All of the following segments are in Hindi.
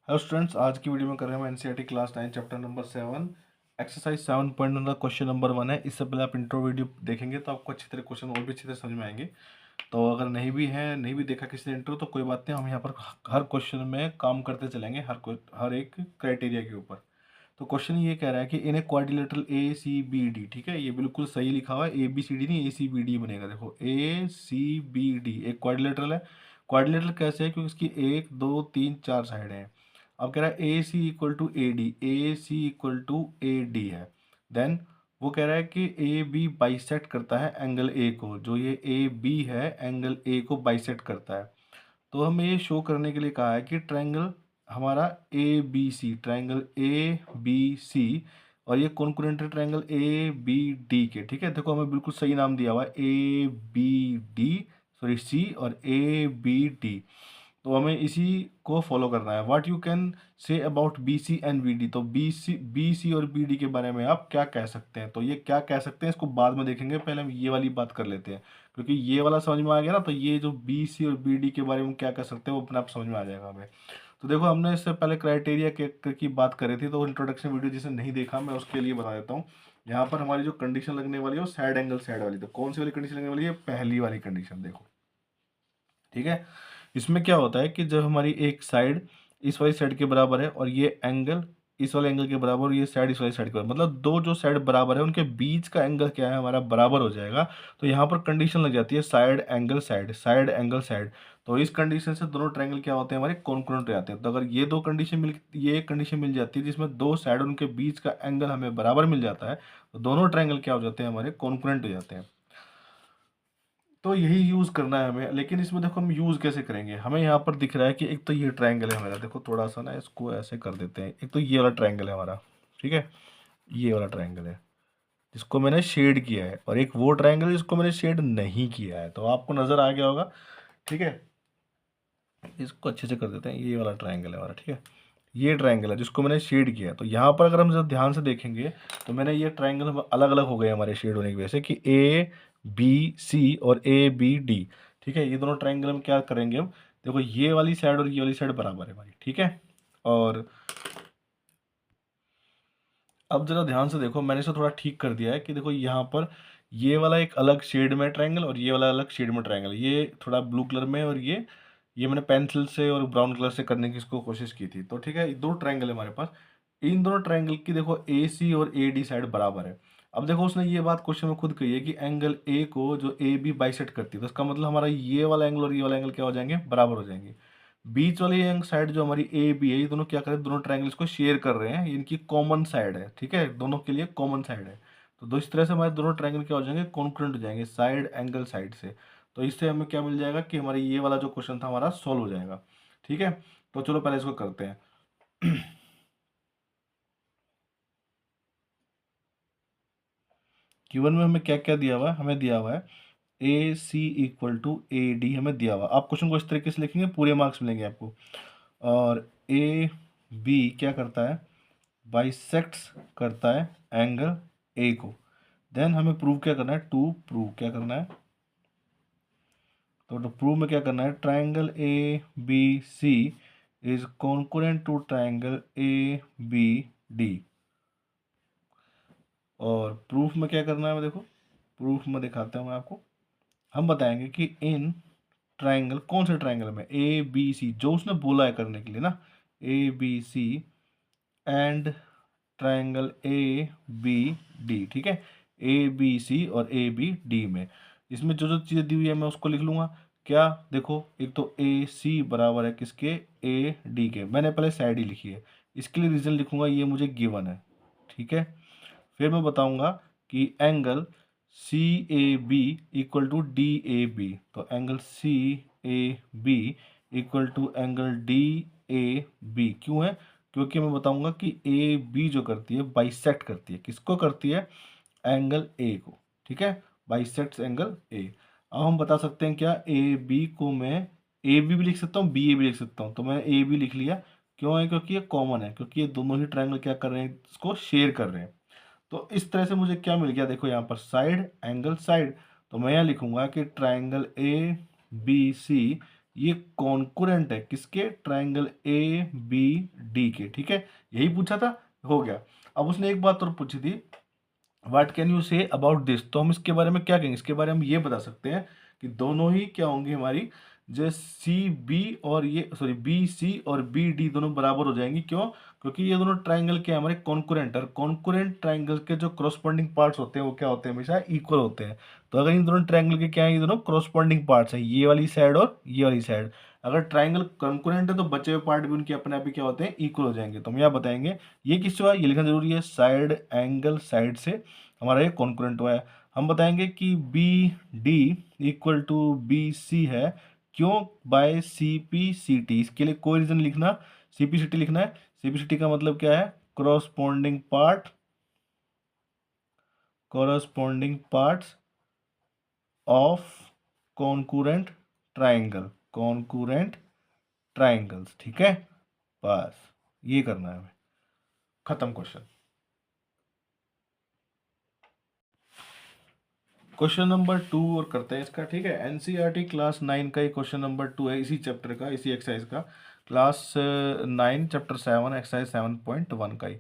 हेलो स्टूडेंट्स, आज की वीडियो में कर रहे हैं हम NCERT class 9 chapter number 7 exercise 7.1 का क्वेश्चन नंबर 1 है। इससे पहले आप इंट्रो वीडियो देखेंगे तो आपको अच्छी तरह क्वेश्चन और भी अच्छी तरह समझ में आएंगे। तो अगर नहीं भी देखा किसी ने इंट्रो तो कोई बात नहीं, हम यहाँ पर हर क्वेश्चन में काम करते चलेंगे, हर एक क्राइटेरिया के ऊपर। तो क्वेश्चन ये कह रहा है कि in a quadrilateral A C B D, ठीक है, ये बिल्कुल सही लिखा हुआ है, ए बी सी डी नहीं, ए सी बी डी बनेगा। देखो ए सी बी डी एक क्वाड्रिलेटरल है। क्वाड्रिलेटरल कैसे है? क्योंकि इसकी 1 2 3 4 साइड हैं। अब कह रहा है A C equal to A D, A C equal to A D है। देन वो कह रहा है कि ए बी बाइसेक्ट करता है एंगल ए को, जो ये ए बी है एंगल ए को बाइसेक्ट करता है। तो हमें ये शो करने के लिए कहा है कि ट्रायंगल हमारा A B C, triangle A B C, और ये कॉन्करेंट है ट्रायंगल ए बी डी के, ठीक है। देखो हमें बिल्कुल सही नाम दिया हुआ है, A B D, sorry C और ए बी डी। तो हमें इसी को फॉलो करना है। What you can say about B C and B D, तो बी सी और बी डी के बारे में आप क्या कह सकते हैं? तो ये क्या कह सकते हैं इसको बाद में देखेंगे, पहले हम ये वाली बात कर लेते हैं, क्योंकि ये वाला समझ में आ गया ना, तो ये जो बी सी और बी डी के बारे में क्या कह सकते हैं वो अपने आप समझ में आ जाएगा हमें। तो देखो हमने इससे पहले क्राइटेरिया की बात करी थी, तो इंट्रोडक्शन वीडियो जिसे नहीं देखा मैं उसके लिए बता देता हूँ। यहाँ पर हमारी जो कंडीशन लगने वाली है वो साइड एंगल साइड वाली। तो कौन सी वाली कंडीशन लगने वाली है? पहली वाली कंडीशन। देखो ठीक है, इसमें क्या होता है कि जब हमारी एक साइड इस वाली साइड के बराबर है और ये एंगल इस वाले एंगल के बराबर और ये साइड इस वाली साइड के बराबर, मतलब दो जो साइड बराबर है उनके बीच का एंगल क्या है? हमारा बराबर हो जाएगा। तो यहाँ पर कंडीशन लग जाती है side angle side, side angle side. तो इस कंडीशन से दोनों ट्रायंगल क्या होते हैं? हमारे कॉन्ग्रुएंट हो जाते हैं। तो अगर ये कंडीशन मिल जाती है जिसमें दो साइड उनके बीच का एंगल हमें बराबर मिल जाता है, तो दोनों ट्रायंगल क्या हो जाते हैं? हमारे कॉन्ग्रुएंट हो जाते हैं। तो यही यूज़ करना है हमें। लेकिन इसमें देखो हम यूज़ कैसे करेंगे? हमें यहाँ पर दिख रहा है कि एक तो ये ट्रायंगल है हमारा, देखो थोड़ा सा ना इसको ऐसे कर देते हैं। एक तो ये वाला ट्रायंगल है हमारा, ठीक है, ये वाला ट्रायंगल है जिसको मैंने शेड किया है, और एक वो ट्रायंगल है जिसको मैंने शेड नहीं किया है। तो आपको नज़र आ गया होगा, ठीक है। इसको अच्छे से कर देते हैं, ये वाला ट्रायंगल है हमारा, ठीक है। ये ट्रायंगल है जिसको मैंने शेड किया है। तो यहाँ पर अगर हम जब ध्यान से देखेंगे तो मैंने ये ट्रायंगल अलग अलग हो गए हमारे शेड होने की वजह से, कि ए बी सी और ए बी डी, ठीक है। ये दोनों ट्रायंगल हम क्या करेंगे? हम देखो ये वाली साइड और ये वाली साइड बराबर है हमारी, ठीक है। और अब जरा ध्यान से देखो, मैंने इसे थोड़ा ठीक कर दिया है कि देखो यहाँ पर ये वाला एक अलग शेड में ट्रायंगल और ये वाला अलग शेड में ट्रायंगल, ये थोड़ा ब्लू कलर में, और ये मैंने पेंसिल से और ब्राउन कलर से करने की इसको कोशिश की थी। तो ठीक है, दो ट्रायंगल है हमारे पास। इन दोनों ट्रायंगल की देखो ए सी और ए डी साइड बराबर है। अब देखो उसने ये बात क्वेश्चन में खुद कही है कि एंगल ए को जो ए बी बाइसेक्ट करती है, तो इसका मतलब हमारा ये वाला एंगल और ये वाला एंगल क्या हो जाएंगे? बराबर हो जाएंगे। बीच वाली एंग साइड जो हमारी ए बी है, ये दोनों क्या कर रहे हैं? दोनों ट्रायंगल्स को शेयर कर रहे हैं, ये इनकी कॉमन साइड है, ठीक है, दोनों के लिए कॉमन साइड है। तो दो इस तरह से हमारे दोनों ट्रायंगल क्या हो जाएंगे? कॉन्ग्रुएंट हो जाएंगे साइड एंगल साइड से। तो इससे हमें क्या मिल जाएगा कि हमारी ये वाला जो क्वेश्चन था हमारा सॉल्व हो जाएगा, ठीक है। तो चलो पहले इसको करते हैं। Q1 में हमें क्या क्या दिया हुआ है? हमें दिया हुआ है A C equal to A D, हमें दिया हुआ। आप क्वेश्चन को इस तरीके से लिखेंगे पूरे मार्क्स मिलेंगे आपको। और ए बी क्या करता है? बाइसेक्ट्स करता है एंगल ए को। देन हमें प्रूव क्या करना है? टू प्रूव क्या करना है? तो प्रूव में क्या करना है? Triangle A B C is concurrent to triangle A B D. और प्रूफ में क्या करना है? देखो प्रूफ में दिखाता हूँ मैं आपको। हम बताएंगे कि इन ट्रायंगल, कौन से ट्रायंगल में? ए बी सी, जो उसने बोला है करने के लिए ना, A B C and triangle A B D, ठीक है, ए बी सी और ए बी डी में इसमें जो जो चीज़ें दी हुई है मैं उसको लिख लूँगा। क्या? देखो एक तो ए सी बराबर है किसके? ए डी के। मैंने पहले साइड ही लिखी है, इसके लिए रीज़न लिखूँगा, ये मुझे गिवन है, ठीक है। फिर मैं बताऊँगा कि angle C A B equal to D A B, तो angle C A B equal to angle D A B क्यों है? क्योंकि मैं बताऊंगा कि ए बी जो करती है बाइसेक्ट करती है, किसको करती है? एंगल ए को, ठीक है, बाइसेक्ट्स एंगल ए। अब हम बता सकते हैं क्या? ए बी को मैं ए बी भी लिख सकता हूँ, बी ए भी लिख सकता हूँ। तो मैंने ए बी लिख लिया, क्यों है? क्योंकि ये कॉमन है, क्योंकि ये दोनों ही ट्रायंगल क्या कर रहे हैं? इसको शेयर कर रहे हैं। तो इस तरह से मुझे क्या मिल गया? देखो यहाँ पर साइड एंगल साइड। तो मैं यहाँ लिखूंगा कि ट्रायंगल ए बी सी ये कॉन्कुरेंट है किसके, ट्राइंगल ए बी डी के, ठीक है, यही पूछा था, हो गया। अब उसने एक बात और पूछी थी, what can you say about this, तो हम इसके बारे में क्या कहेंगे, इसके बारे में हम ये बता सकते हैं कि दोनों ही क्या होंगी हमारी, जो सी बी और ये सॉरी बी सी और बी डी दोनों बराबर हो जाएंगी, क्यों, क्योंकि ये दोनों ट्राइंगल के हमारे कॉन्कुरेंट, और कॉन्कुरेंट ट्राइंगल के जो क्रॉसपोंडिंग पार्ट्स होते हैं वो क्या होते हैं, हमेशा इक्वल होते हैं। तो अगर इन दोनों ट्राइंगल के क्या है, ये दोनों क्रॉसपोंडिंग पार्ट्स है, ये वाली साइड और ये वाली साइड, अगर ट्राइंगल कॉन्कुरेंट है तो बचे हुए पार्ट भी उनके अपने आप ही क्या होते हैं, इक्वल हो जाएंगे। तो हम यहाँ बताएंगे ये किससे हुआ, ये लिखना जरूरी है, साइड एंगल साइड से हमारा ये कॉन्कुरेंट हुआ है। हम बताएंगे कि B D equal to B C है, क्यों, by C P C T, इसके लिए कोई रीजन लिखना, सी पी सी टी लिखना है। सी पी सी टी का मतलब क्या है, corresponding part, corresponding parts of concurrent triangle, concurrent triangles, ठीक है, बस ये करना है हमें, खत्म क्वेश्चन। क्वेश्चन नंबर 2 और करते हैं इसका, ठीक है, एनसीईआरटी क्लास 9 का ये क्वेश्चन नंबर 2 है, इसी चैप्टर का, इसी एक्सरसाइज का, क्लास 9 चैप्टर 7 एक्सरसाइज 7.1 का ही।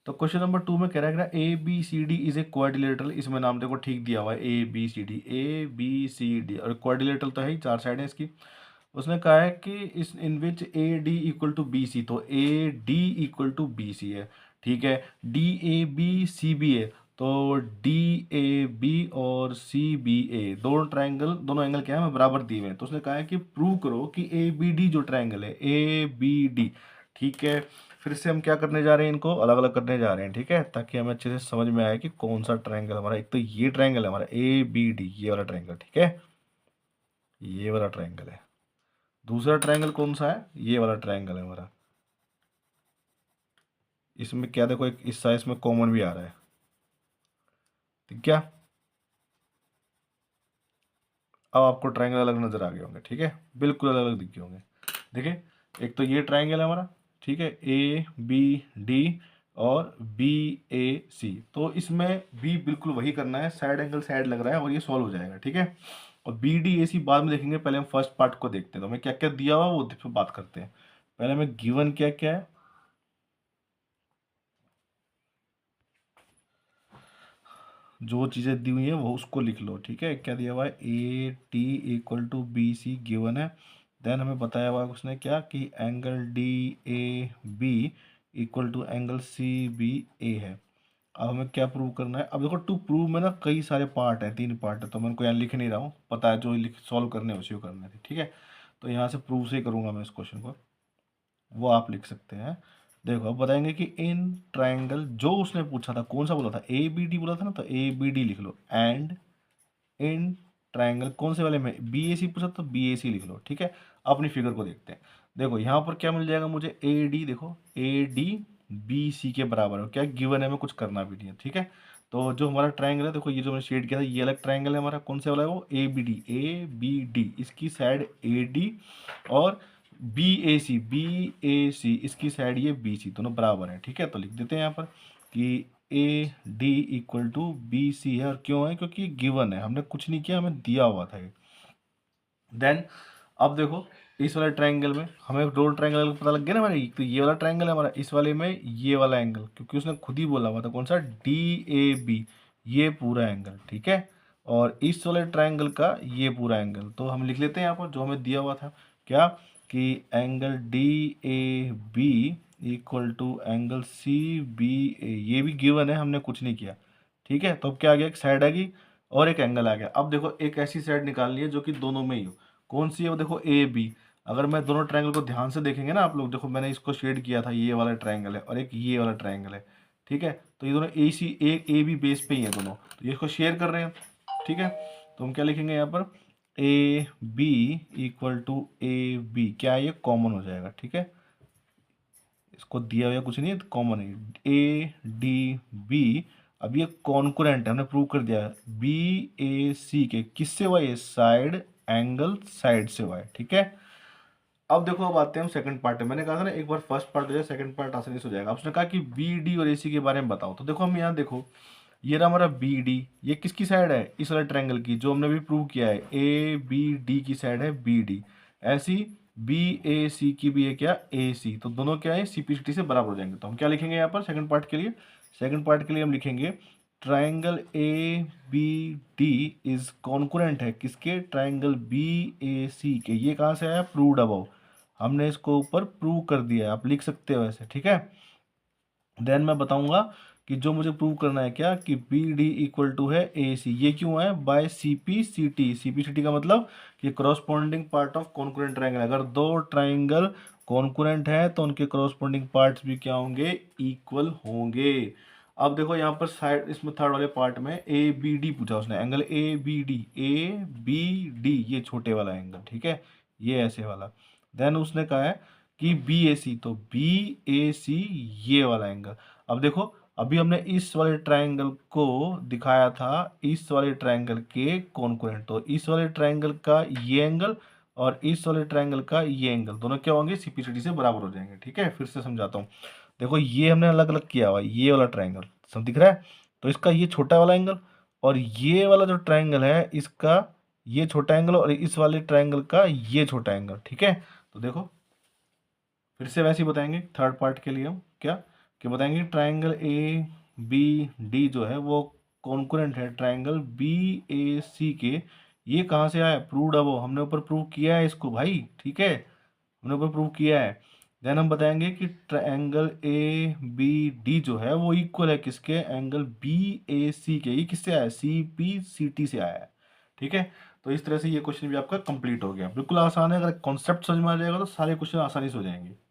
तो क्वेश्चन नंबर 2 में कह रहा है A B C D is a quadrilateral, इसमें नाम देखो ठीक दिया हुआ है, A B C D, A B C D, और क्वाड्रिलेटरल तो है ही, 4 साइड है इसकी। उसने कहा है कि इस in which A D equal to B C, तो A D equal to B C है, ठीक है, D A B C B है, तो डी ए बी और सी बी ए दोनों ट्राइंगल, दोनों एंगल क्या है, हमें बराबर दिए हुए हैं। तो उसने कहा है कि प्रूव करो कि ए बी डी जो ट्राइंगल है, ए बी डी, ठीक है, फिर से हम क्या करने जा रहे हैं, इनको अलग अलग करने जा रहे हैं, ठीक है, ताकि हमें अच्छे से समझ में आए कि कौन सा ट्राइंगल हमारा, एक तो ये ट्राइंगल है हमारा ए बी डी, ये वाला ट्राइंगल, ठीक है, ये वाला ट्राइंगल है। दूसरा ट्राइंगल कौन सा है, ये वाला ट्राइंगल है हमारा। इसमें क्या देखो, एक हिस्सा इसमें कॉमन भी आ रहा है, ठीक क्या, अब आपको ट्राइंगल अलग नजर आ गए होंगे, ठीक है, बिल्कुल अलग अलग दिख गए होंगे। देखिए, एक तो ये ट्राइंगल है हमारा, ठीक है, ए बी डी और बी ए सी, तो इसमें भी बिल्कुल वही करना है, साइड एंगल साइड लग रहा है और ये सॉल्व हो जाएगा, ठीक है। और बी डी ए सी बाद में देखेंगे, पहले हम फर्स्ट पार्ट को देखते हैं, तो हमें क्या क्या दिया हुआ वो पे बात करते हैं। पहले हमें गिवन क्या क्या है, जो चीज़ें दी हुई है वो उसको लिख लो, ठीक है, क्या दिया हुआ है, A T equal to B C given है। देन हमें बताया हुआ है उसने क्या, कि angle D A B equal to angle C B A है। अब हमें क्या प्रूव करना है, अब देखो टू प्रूव में ना कई सारे पार्ट हैं, 3 पार्ट है, तो मैं उनको यहाँ लिख नहीं रहा हूँ, पता है जो लिख सॉल्व करने हैं उसी को करने थे, ठीक है। तो यहाँ से प्रूव से ही करूँगा मैं इस क्वेश्चन को, वो आप लिख सकते हैं। देखो अब बताएंगे कि इन ट्राइंगल, जो उसने पूछा था कौन सा बोला था, ए बी डी बोला था ना, तो ए बी डी लिख लो, एंड इन ट्राइंगल कौन से वाले में, बी ए सी पूछा तो बी ए सी लिख लो, ठीक है। अपनी फिगर को देखते हैं, देखो यहाँ पर क्या मिल जाएगा मुझे, ए डी, देखो ए डी बी सी के बराबर है, क्या गिवन है, हमें कुछ करना भी नहीं है, ठीक है। तो जो हमारा ट्राइंगल है, देखो ये जो मैंने शेड किया था, ये अलग ट्राइंगल है हमारा, कौन से वाला है वो, ए बी डी, इसकी साइड ए डी, और बी ए सी इसकी साइड ये बी सी, दोनों बराबर है, ठीक है। तो लिख देते हैं यहाँ पर कि A D equal to B C है, और क्यों है, क्योंकि गिवन है, हमने कुछ नहीं किया, हमें दिया हुआ था ये। देन अब देखो इस वाले ट्राइंगल में हमें दो ट्राइंगल पता लग गया ना हमारे, तो ये वाला ट्राइंगल है हमारा, इस वाले में ये वाला एंगल, क्योंकि उसने खुद ही बोला हुआ था कौन सा, डी ए बी, ये पूरा एंगल, ठीक है, और इस वाले ट्राइंगल का ये पूरा एंगल, तो हम लिख लेते हैं यहाँ पर जो हमें दिया हुआ था, क्या, कि angle D A B equal to angle C B A, ये भी गिवन है, हमने कुछ नहीं किया, ठीक है। तो अब क्या आ गया, एक साइड आ गई और एक एंगल आ गया। अब देखो एक ऐसी साइड निकालनी है जो कि दोनों में ही हो, कौन सी है वो, देखो ए बी। अगर मैं दोनों ट्रायंगल को ध्यान से देखेंगे ना आप लोग, देखो मैंने इसको शेड किया था, ये वाला ट्रायंगल है और एक ये वाला ट्रायंगल है, ठीक है, तो ये दोनों ए बी बेस पे ही है दोनों, तो ये इसको शेयर कर रहे हैं, ठीक है। तो हम क्या लिखेंगे यहाँ पर, A B equal to A B, क्या है ये कॉमन हो जाएगा, ठीक है, इसको दिया हुआ कुछ नहीं है, कॉमन है, ए डी बी। अब ये कॉन्कुरेंट है, हमने प्रूव कर दिया है, बी ए सी के किससे हुआ, ये साइड एंगल साइड से हुआ है, ठीक है। अब देखो अब आते हैं हम सेकंड पार्ट में, मैंने कहा था ना एक बार फर्स्ट पार्ट हो जाए सेकंड पार्ट आसानी से हो जाएगा। उसने कहा कि बी डी और ए सी के बारे में बताओ, तो देखो हम यहाँ देखो, ये रहा हमारा बी डी, ये किसकी साइड है, इस वाले ट्रायंगल की, जो हमने भी प्रूव किया है, ए बी डी की साइड है बी डी, ऐसी बी ए सी की भी है क्या, ए सी, तो दोनों क्या है सी पी सी टी से बराबर हो जाएंगे। तो हम क्या लिखेंगे यहाँ पर सेकंड पार्ट के लिए, सेकंड पार्ट के लिए हम लिखेंगे triangle A B D is concurrent है किसके, ट्राइंगल बी ए सी के। ये कहाँ से आया, प्रूव्ड अबव, हमने इसको ऊपर प्रूव कर दिया है, आप लिख सकते हो ऐसे, ठीक है। देन मैं बताऊंगा कि जो मुझे प्रूव करना है क्या, कि बी डी इक्वल टू है ए सी, ये क्यों है, by C P C T. C P C T का मतलब कि corresponding part of concurrent triangle. अगर दो ट्राइंगल कॉन्कुरेंट है तो उनके करॉस्पॉन्डिंग पार्ट्स भी क्या होंगे, इक्वल होंगे। अब देखो यहाँ पर साइड, इसमें थर्ड वाले पार्ट में ए बी डी पूछा उसने, एंगल ए बी डी, ये छोटे वाला एंगल, ठीक है, ये ऐसे वाला। देन उसने कहा है कि बी ए सी, तो बी ए सी ये वाला एंगल। अब देखो अभी हमने इस वाले ट्रायंगल को दिखाया था इस वाले ट्रायंगल के कॉन्कुरेंट, तो इस वाले ट्रायंगल का ये एंगल और इस वाले ट्रायंगल का ये एंगल दोनों क्या होंगे, सीपीसीटी से बराबर हो जाएंगे, ठीक है। फिर से समझाता हूँ, देखो ये हमने अलग अलग किया हुआ, ये वाला ट्रायंगल सब दिख रहा है, तो इसका ये छोटा वाला एंगल और ये वाला जो ट्रायंगल है इसका ये छोटा एंगल और इस वाले ट्रायंगल का ये छोटा एंगल, ठीक है। तो देखो फिर से वैसे ही बताएंगे थर्ड पार्ट के लिए हम क्या, कि बताएंगे ट्राइंगल ए बी डी जो है वो कॉन्कुरेंट है ट्राइंगल बी ए सी के। ये कहाँ से आया, प्रूव्ड अब हमने ऊपर प्रूव किया है इसको भाई, ठीक है, हमने ऊपर प्रूव किया है। देन हम बताएंगे कि ट्राइंगल ए बी डी जो है वो इक्वल है किसके, एंगल बी ए सी के। ये किससे आया, सी पी सी टी से आया है, ठीक है। तो इस तरह से ये क्वेश्चन भी आपका कंप्लीट हो गया। बिल्कुल आसान है, अगर कॉन्सेप्ट समझ में आ जाएगा तो सारे क्वेश्चन आसानी से हो जाएंगे।